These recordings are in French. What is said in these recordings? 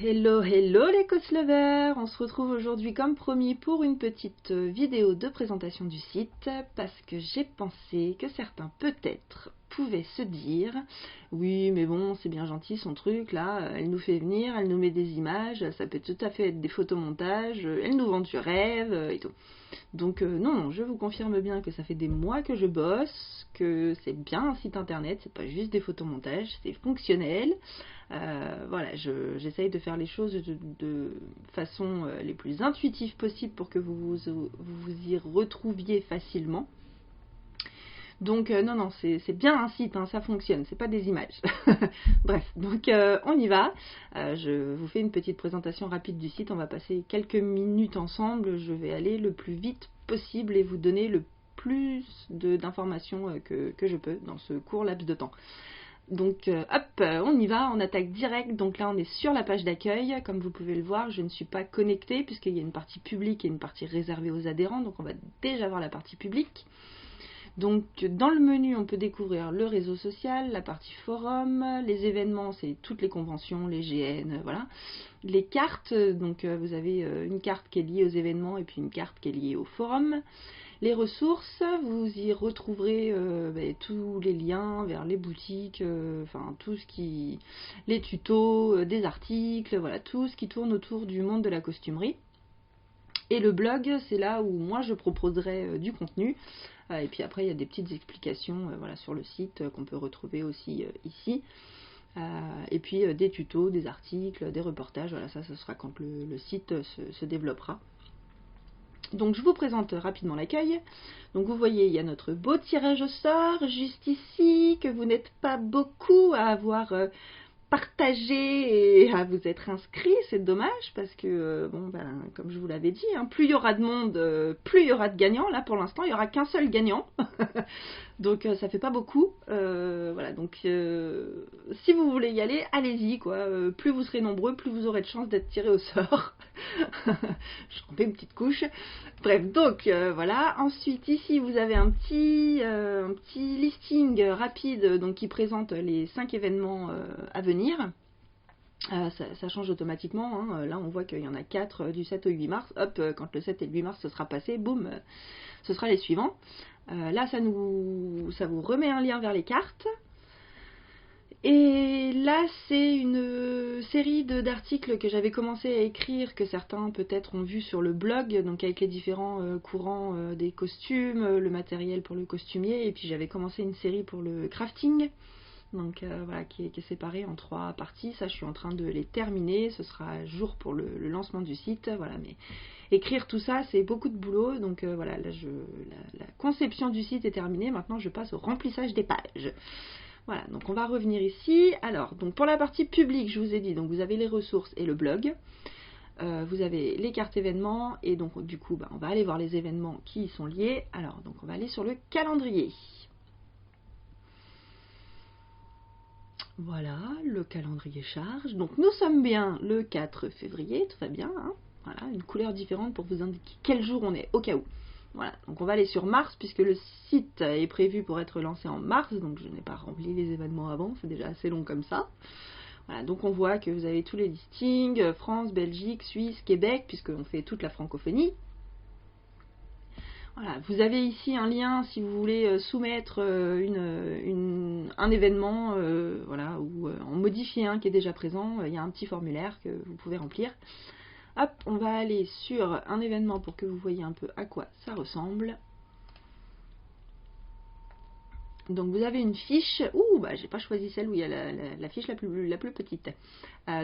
Hello, hello les coach lovers. On se retrouve aujourd'hui comme promis pour une petite vidéo de présentation du site parce que j'ai pensé que certains peut-être pouvaient se dire oui mais bon c'est bien gentil son truc là, elle nous fait venir, elle nous met des images, ça peut tout à fait être des photomontages, elle nous vend du rêve et tout. Donc non, je vous confirme bien que ça fait des mois que je bosse, que c'est bien un site internet, c'est pas juste des photomontages, c'est fonctionnel. Voilà, j'essaye de faire les choses de façon les plus intuitives possible pour que vous y retrouviez facilement. Donc non, c'est bien un site, hein, ça fonctionne, c'est pas des images. Bref, donc on y va. Je vous fais une petite présentation rapide du site, on va passer quelques minutes ensemble, je vais aller le plus vite possible et vous donner le plus d'informations que je peux dans ce court laps de temps. Donc hop, on y va, on attaque direct. Donc là on est sur la page d'accueil, comme vous pouvez le voir, je ne suis pas connectée puisqu'il y a une partie publique et une partie réservée aux adhérents, donc on va déjà voir la partie publique. Donc dans le menu on peut découvrir le réseau social, la partie forum, les événements, c'est toutes les conventions, les GN, voilà. Les cartes, donc vous avez une carte qui est liée aux événements et puis une carte qui est liée au forum. Les ressources, vous y retrouverez tous les liens vers les boutiques, enfin tout ce qui, les tutos, des articles, voilà, tout ce qui tourne autour du monde de la costumerie. Et le blog, c'est là où moi je proposerai du contenu. Et puis après, il y a des petites explications voilà, sur le site qu'on peut retrouver aussi ici. Et puis des tutos, des articles, des reportages. Voilà, ça, ce sera quand le site se développera. Donc je vous présente rapidement l'accueil. Donc vous voyez, il y a notre beau tirage au sort juste ici, que vous n'êtes pas beaucoup à avoir partagé et à vous être inscrit, c'est dommage parce que bon ben comme je vous l'avais dit, hein, plus il y aura de monde, plus il y aura de gagnants. Là pour l'instant il n'y aura qu'un seul gagnant, donc ça fait pas beaucoup. Voilà, donc si vous voulez y aller, allez-y quoi. Plus vous serez nombreux, plus vous aurez de chances d'être tiré au sort. Je remets une petite couche. Bref, donc voilà. Ensuite ici vous avez un petit listing rapide donc qui présente les 5 événements à venir. Ça change automatiquement, hein. Là on voit qu'il y en a 4 du 7 au 8 mars, hop, quand le 7 et le 8 mars ce sera passé, boum, ce sera les suivants. Là ça vous remet un lien vers les cartes. Et là c'est une série d'articles que j'avais commencé à écrire, que certains peut-être ont vu sur le blog, donc avec les différents courants des costumes, le matériel pour le costumier, et puis j'avais commencé une série pour le crafting. Donc voilà, qui est séparé en 3 parties. Ça je suis en train de les terminer, ce sera jour pour le lancement du site. Voilà, mais écrire tout ça c'est beaucoup de boulot. Donc voilà, là la conception du site est terminée. Maintenant je passe au remplissage des pages. Voilà, donc on va revenir ici. Alors donc pour la partie publique, je vous ai dit, donc vous avez les ressources et le blog. Vous avez les cartes événements et donc du coup on va aller voir les événements qui y sont liés. Alors donc on va aller sur le calendrier. Voilà, le calendrier charge. Donc nous sommes bien le 4 février, tout va bien. Hein, voilà, une couleur différente pour vous indiquer quel jour on est, au cas où. Voilà, donc on va aller sur mars, puisque le site est prévu pour être lancé en mars, donc je n'ai pas rempli les événements avant, c'est déjà assez long comme ça. Voilà, donc on voit que vous avez tous les listings, France, Belgique, Suisse, Québec, puisqu'on fait toute la francophonie. Voilà, vous avez ici un lien si vous voulez soumettre un événement, voilà, ou en modifier un qui est déjà présent. Il y a un petit formulaire que vous pouvez remplir. Hop, on va aller sur un événement pour que vous voyez un peu à quoi ça ressemble. Donc vous avez une fiche, j'ai pas choisi celle où il y a la fiche la plus petite.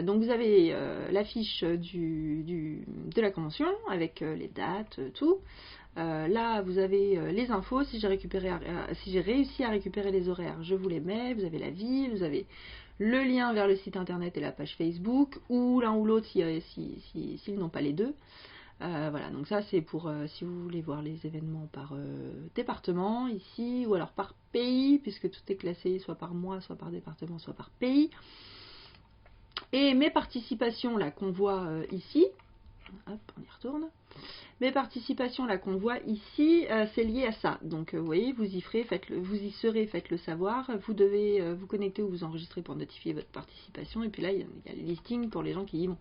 Donc vous avez la fiche de la convention avec les dates, tout. Là vous avez les infos, si j'ai réussi à récupérer les horaires, je vous les mets. Vous avez la ville, vous avez le lien vers le site internet et la page Facebook, ou l'un ou l'autre s'ils n'ont pas les deux. Voilà, donc ça c'est pour si vous voulez voir les événements par département ici, ou alors par pays, puisque tout est classé soit par mois, soit par département, soit par pays. Et mes participations là qu'on voit ici, Hop, on y retourne. Mes participations là qu'on voit ici, c'est lié à ça. Donc vous voyez, vous y serez, faites-le savoir. Vous devez vous connecter ou vous enregistrer pour notifier votre participation. Et puis là, il y a le listing pour les gens qui y vont.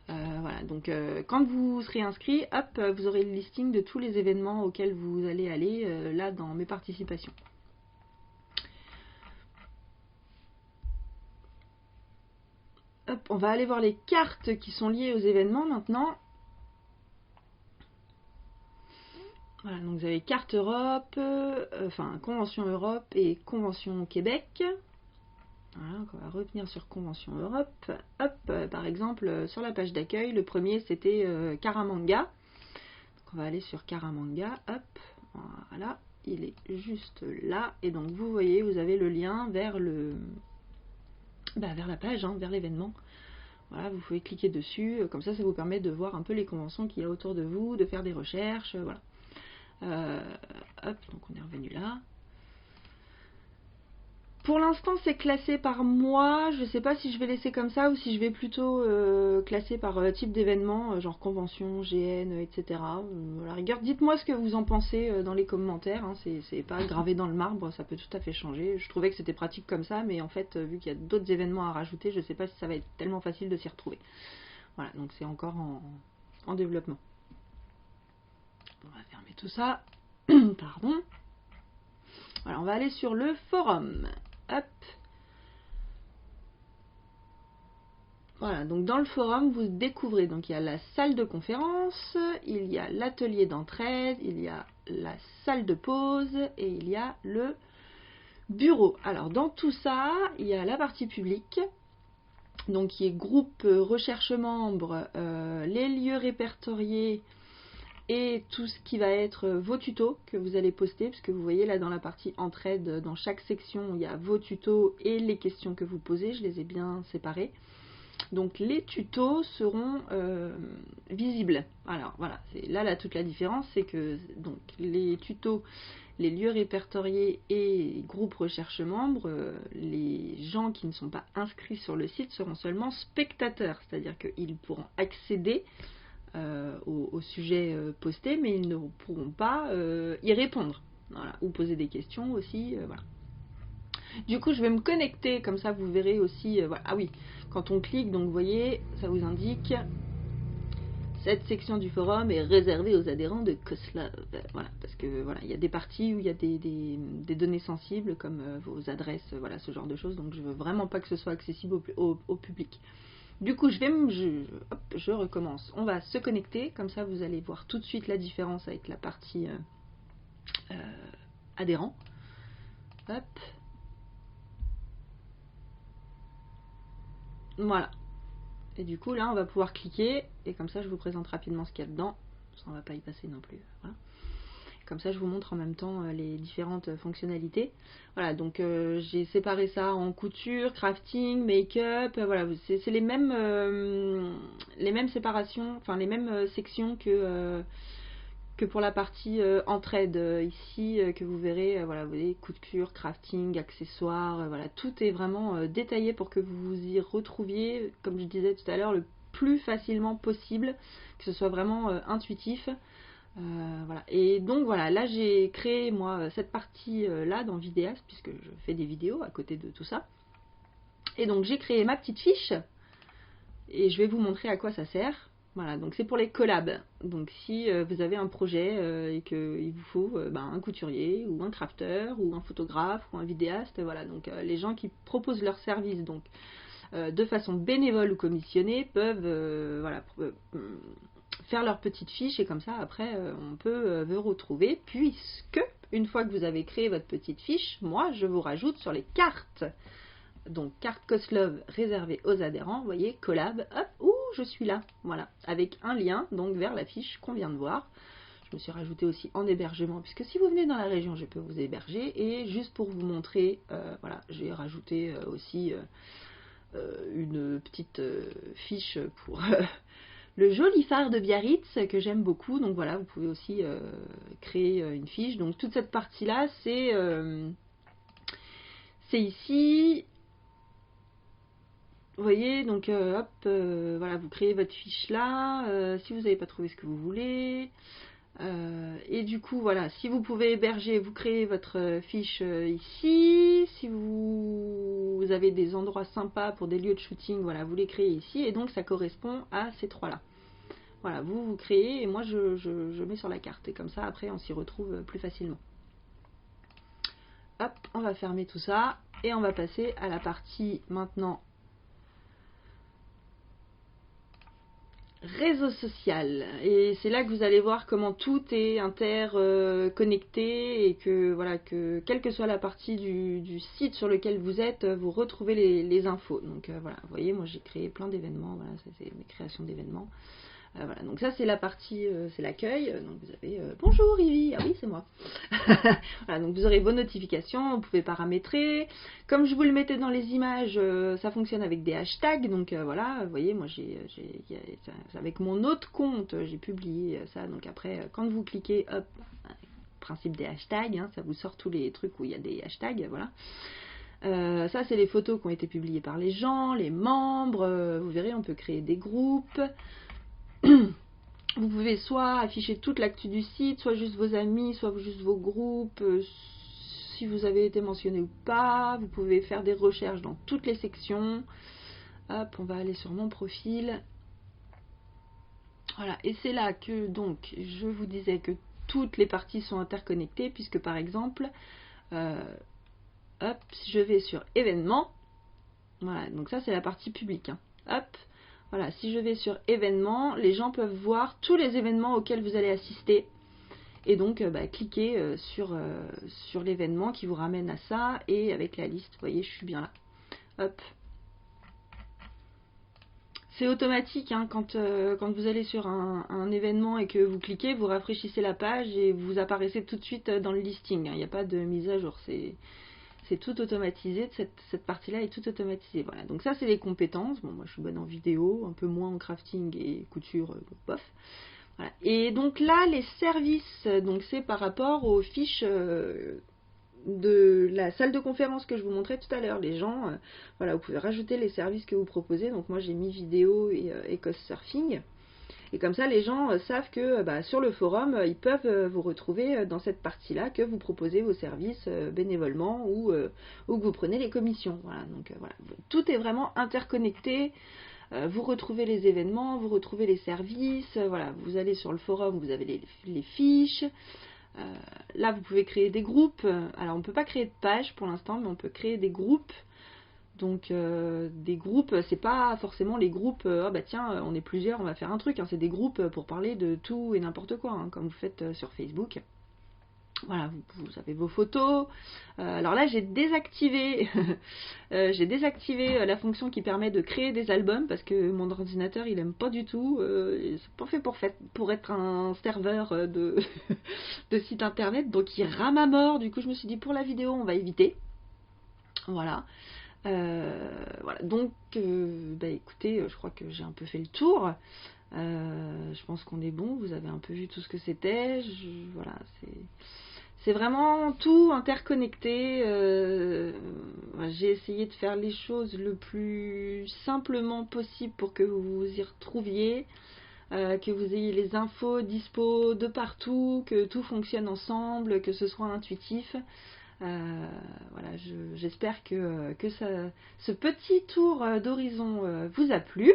Voilà, donc quand vous serez inscrit, hop, vous aurez le listing de tous les événements auxquels vous allez aller là dans mes participations. Hop, on va aller voir les cartes qui sont liées aux événements maintenant. Voilà, donc vous avez carte Europe, enfin Convention Europe et Convention Québec. Voilà, donc on va revenir sur Convention Europe. Hop, par exemple, sur la page d'accueil, le premier c'était Caramanga. Donc on va aller sur Caramanga, hop, voilà, il est juste là. Et donc vous voyez, vous avez le lien vers vers la page, hein, vers l'événement. Voilà, vous pouvez cliquer dessus, comme ça vous permet de voir un peu les conventions qu'il y a autour de vous, de faire des recherches, voilà. Hop, donc on est revenu là. Pour l'instant c'est classé par mois, je ne sais pas si je vais laisser comme ça ou si je vais plutôt classer par type d'événement, genre convention, GN, etc. À la rigueur, dites-moi ce que vous en pensez dans les commentaires, hein, c'est pas gravé dans le marbre, ça peut tout à fait changer. Je trouvais que c'était pratique comme ça, mais en fait, vu qu'il y a d'autres événements à rajouter, je ne sais pas si ça va être tellement facile de s'y retrouver. Voilà, donc c'est encore en développement. On va fermer tout ça. Pardon. Voilà, on va aller sur le forum. Hop. Voilà, donc dans le forum, vous découvrez, donc il y a la salle de conférence, il y a l'atelier d'entraide, il y a la salle de pause et il y a le bureau. Alors dans tout ça, il y a la partie publique, donc qui est groupe, recherche membres, les lieux répertoriés et tout ce qui va être vos tutos que vous allez poster, parce que vous voyez là dans la partie entraide, dans chaque section, il y a vos tutos et les questions que vous posez, je les ai bien séparés. Donc les tutos seront visibles. Alors voilà, c'est là toute la différence, c'est que donc les tutos, les lieux répertoriés et groupes recherche membres, les gens qui ne sont pas inscrits sur le site seront seulement spectateurs, c'est-à-dire qu'ils pourront accéder au sujet posté, mais ils ne pourront pas y répondre, voilà, ou poser des questions aussi, voilà. Du coup, je vais me connecter, comme ça vous verrez aussi, voilà. Ah oui, quand on clique, donc vous voyez, ça vous indique cette section du forum est réservée aux adhérents de Koslov. Voilà, parce que voilà, il y a des parties où il y a des données sensibles comme vos adresses, voilà, ce genre de choses. Donc je veux vraiment pas que ce soit accessible au public. Du coup, je recommence. On va se connecter, comme ça vous allez voir tout de suite la différence avec la partie adhérent. Hop. Voilà. Et du coup, là, on va pouvoir cliquer, et comme ça, je vous présente rapidement ce qu'il y a dedans. Ça, on va pas y passer non plus. Voilà. Comme ça, je vous montre en même temps les différentes fonctionnalités. Voilà, donc j'ai séparé ça en couture, crafting, make-up. Voilà, c'est les mêmes séparations, enfin les mêmes sections que pour la partie entraide ici, que vous verrez. Voilà, vous voyez, couture, crafting, accessoires. Voilà, tout est vraiment détaillé pour que vous vous y retrouviez, comme je disais tout à l'heure, le plus facilement possible, que ce soit vraiment intuitif. Voilà. Et donc voilà, là j'ai créé moi cette partie là dans Vidéas, puisque je fais des vidéos à côté de tout ça. Et donc j'ai créé ma petite fiche et je vais vous montrer à quoi ça sert. Voilà, donc c'est pour les collabs. Donc si vous avez un projet et qu'il vous faut un couturier ou un crafter ou un photographe ou un vidéaste, voilà, donc les gens qui proposent leurs services donc de façon bénévole ou commissionnée peuvent voilà, faire leur petite fiche, et comme ça après on peut vous retrouver, puisque une fois que vous avez créé votre petite fiche, moi je vous rajoute sur les cartes, donc carte Koslov réservée aux adhérents, vous voyez, collab, hop, ouh, je suis là, voilà, avec un lien donc vers la fiche qu'on vient de voir. Je me suis rajouté aussi en hébergement, puisque si vous venez dans la région, je peux vous héberger, et juste pour vous montrer, voilà, j'ai rajouté aussi une petite fiche pour le joli phare de Biarritz que j'aime beaucoup. Donc voilà, vous pouvez aussi créer une fiche. Donc toute cette partie là, c'est ici Vous voyez, donc hop, voilà, vous créez votre fiche là, si vous n'avez pas trouvé ce que vous voulez. Et du coup, voilà, si vous pouvez héberger, vous créez votre fiche ici. Si vous avez des endroits sympas pour des lieux de shooting, voilà, vous les créez ici. Et donc, ça correspond à ces trois-là. Voilà, vous créez et moi, je mets sur la carte. Et comme ça, après, on s'y retrouve plus facilement. Hop, on va fermer tout ça. Et on va passer à la partie maintenant réseau social, et c'est là que vous allez voir comment tout est interconnecté et que voilà, que quelle que soit la partie du site sur lequel vous êtes, vous retrouvez les infos. Donc voilà, vous voyez, moi j'ai créé plein d'événements, voilà, ça c'est mes créations d'événements. Voilà, donc ça c'est la partie, c'est l'accueil. Donc vous avez bonjour Ivy, ah oui c'est moi. Voilà, donc vous aurez vos notifications, vous pouvez paramétrer. Comme je vous le mettais dans les images, ça fonctionne avec des hashtags. Donc voilà, vous voyez, moi avec mon autre compte, j'ai publié ça. Donc après, quand vous cliquez, hop, principe des hashtags, hein, ça vous sort tous les trucs où il y a des hashtags, voilà. Ça c'est les photos qui ont été publiées par les gens, les membres. Vous verrez, on peut créer des groupes. Vous pouvez soit afficher toute l'actu du site, soit juste vos amis, soit juste vos groupes, si vous avez été mentionné ou pas. Vous pouvez faire des recherches dans toutes les sections. Hop, on va aller sur mon profil. Voilà, et c'est là que donc je vous disais que toutes les parties sont interconnectées, puisque par exemple, hop, si je vais sur événements, voilà, donc ça c'est la partie publique, hein. Hop. Voilà, si je vais sur événements, les gens peuvent voir tous les événements auxquels vous allez assister. Et donc, cliquez sur l'événement qui vous ramène à ça. Et avec la liste, vous voyez, je suis bien là. Hop. C'est automatique, hein, quand vous allez sur un événement et que vous cliquez, vous rafraîchissez la page et vous apparaissez tout de suite dans le listing. Il n'y a pas de mise à jour, c'est tout automatisé, cette partie-là est tout automatisée. Voilà, donc ça c'est les compétences. Bon, moi je suis bonne en vidéo, un peu moins en crafting et couture, bof. Voilà. Et donc là, les services, donc c'est par rapport aux fiches de la salle de conférence que je vous montrais tout à l'heure. Les gens, voilà, vous pouvez rajouter les services que vous proposez. Donc moi j'ai mis vidéo et Couchsurfing. Et comme ça, les gens savent que sur le forum, ils peuvent vous retrouver dans cette partie-là, que vous proposez vos services bénévolement ou que vous prenez les commissions. Voilà, donc voilà, tout est vraiment interconnecté. Vous retrouvez les événements, vous retrouvez les services. Voilà, vous allez sur le forum, vous avez les fiches. Là, vous pouvez créer des groupes. Alors, on ne peut pas créer de page pour l'instant, mais on peut créer des groupes. Donc des groupes, c'est pas forcément les groupes, tiens, on est plusieurs, on va faire un truc, hein. C'est des groupes pour parler de tout et n'importe quoi, hein, comme vous faites sur Facebook. Voilà, vous avez vos photos. Alors là, j'ai désactivé, la fonction qui permet de créer des albums parce que mon ordinateur, il aime pas du tout. C'est pas fait pour être un serveur de site internet, donc il rame à mort. Du coup, je me suis dit pour la vidéo, on va éviter. Voilà. Voilà, donc écoutez, je crois que j'ai un peu fait le tour. Je pense qu'on est bon, vous avez un peu vu tout ce que c'était. Voilà, c'est vraiment tout interconnecté. J'ai essayé de faire les choses le plus simplement possible pour que vous vous y retrouviez, que vous ayez les infos dispo de partout, que tout fonctionne ensemble, que ce soit intuitif. Voilà, j'espère que ce petit tour d'horizon vous a plu.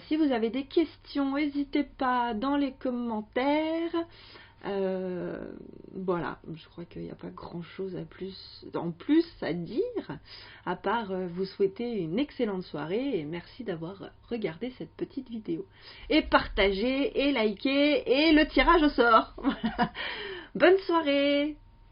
Si vous avez des questions, n'hésitez pas dans les commentaires. Voilà, je crois qu'il n'y a pas grand chose en plus à dire, à part vous souhaiter une excellente soirée et merci d'avoir regardé cette petite vidéo. Et partagez, et likez, et le tirage au sort. Bonne soirée!